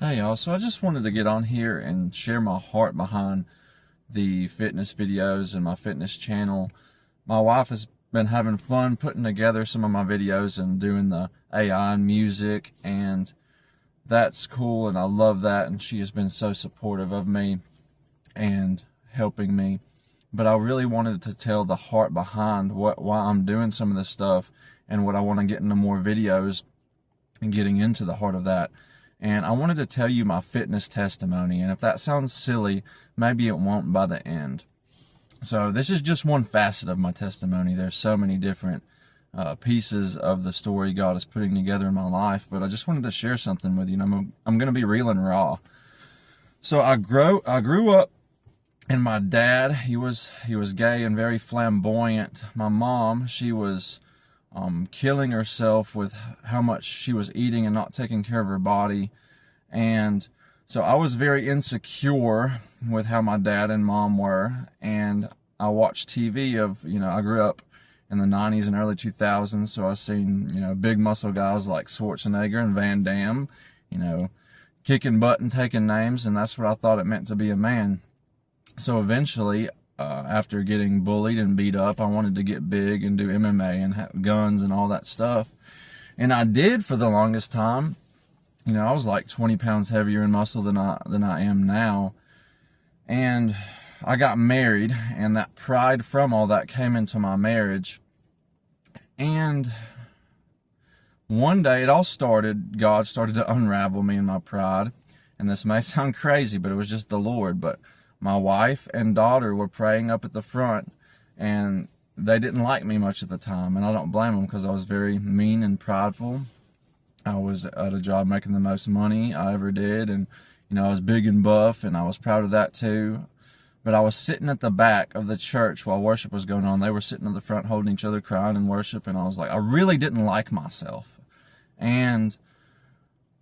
Hey y'all, so I just wanted to get on here and share my heart behind the fitness videos and my fitness channel. My wife has been having fun putting together some of my videos and doing the AI and music, and that's cool, and I love that, and she has been so supportive of me and helping me. But I really wanted to tell the heart behind why I'm doing some of this stuff and what I want to get into more videos and getting into the heart of that. And I wanted to tell you my fitness testimony, and if that sounds silly, maybe it won't by the end. So this is just one facet of my testimony. There's so many different pieces of the story God is putting together in my life, but I just wanted to share something with you. And I'm going to be real and raw. So I grew up, and my dad, he was gay and very flamboyant. My mom, she was killing herself with how much she was eating and not taking care of her body. And so I was very insecure with how my dad and mom were. And I watched TV I grew up in the 90s and early 2000s. So I seen, big muscle guys like Schwarzenegger and Van Damme, kicking butt and taking names. And that's what I thought it meant to be a man. So eventually, after getting bullied and beat up, I wanted to get big and do MMA and have guns and all that stuff. And I did for the longest time. I was like 20 pounds heavier in muscle than I am now. And I got married, and that pride from all that came into my marriage. And one day God started to unravel me in my pride. And this may sound crazy, but it was just the Lord. But my wife and daughter were praying up at the front, and they didn't like me much at the time, and I don't blame them, because I was very mean and prideful. I was at a job making the most money I ever did, and I was big and buff, and I was proud of that too. But I was sitting at the back of the church while worship was going on. They were sitting at the front holding each other, crying in worship, and I was like, I really didn't like myself, and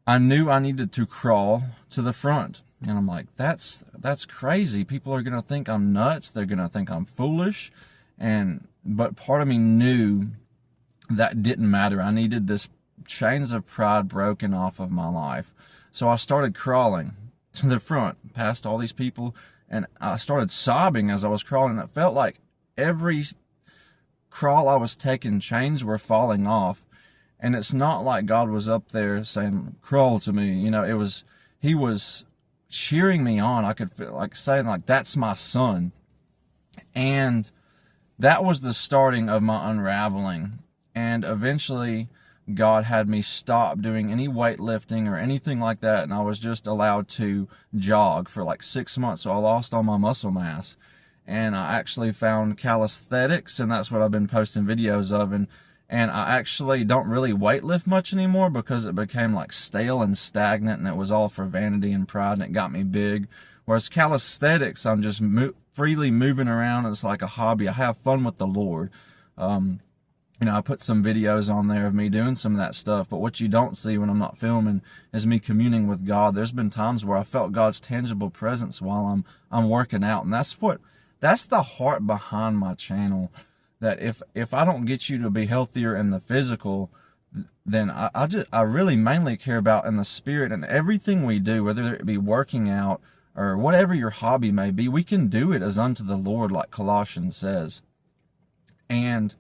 I knew I needed to crawl to the front. And I'm like, that's crazy. People are going to think I'm nuts. They're going to think I'm foolish. But part of me knew that didn't matter. I needed this chains of pride broken off of my life. So I started crawling to the front past all these people, and I started sobbing as I was crawling. It felt like every crawl I was taking, chains were falling off. And it's not like God was up there saying, crawl to me. He was cheering me on. I could feel like saying, like, that's my son. And that was the starting of my unraveling. And eventually God had me stop doing any weightlifting or anything like that. And I was just allowed to jog for like 6 months. So I lost all my muscle mass. And I actually found calisthenics, and that's what I've been posting videos of. And I actually don't really weightlift much anymore, because it became like stale and stagnant, and it was all for vanity and pride, and it got me big. Whereas calisthenics, I'm just freely moving around. It's like a hobby. I have fun with the Lord. I put some videos on there of me doing some of that stuff, but what you don't see when I'm not filming is me communing with God. There's been times where I felt God's tangible presence while I'm working out, and that's the heart behind my channel. That if I don't get you to be healthier in the physical, then I really mainly care about in the spirit. And everything we do, whether it be working out or whatever your hobby may be, we can do it as unto the Lord, like Colossians says. And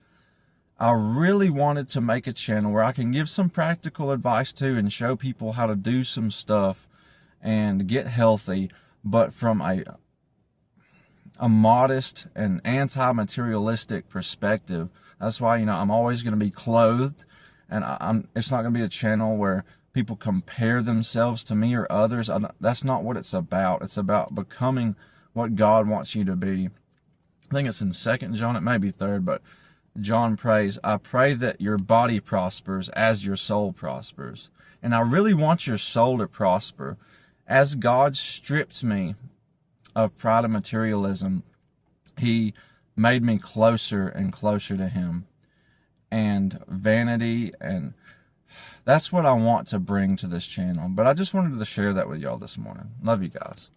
I really wanted to make a channel where I can give some practical advice too, and show people how to do some stuff and get healthy, but from a modest and anti-materialistic perspective. That's why, I'm always going to be clothed, and it's not going to be a channel where people compare themselves to me or others. That's not what it's about. It's about becoming what God wants you to be. I think it's in 2 John, it may be 3rd, but John prays, I pray that your body prospers as your soul prospers. And I really want your soul to prosper. As God stripped me of pride and materialism, He made me closer and closer to Him, and vanity, and that's what I want to bring to this channel. But I just wanted to share that with y'all this morning. Love you guys.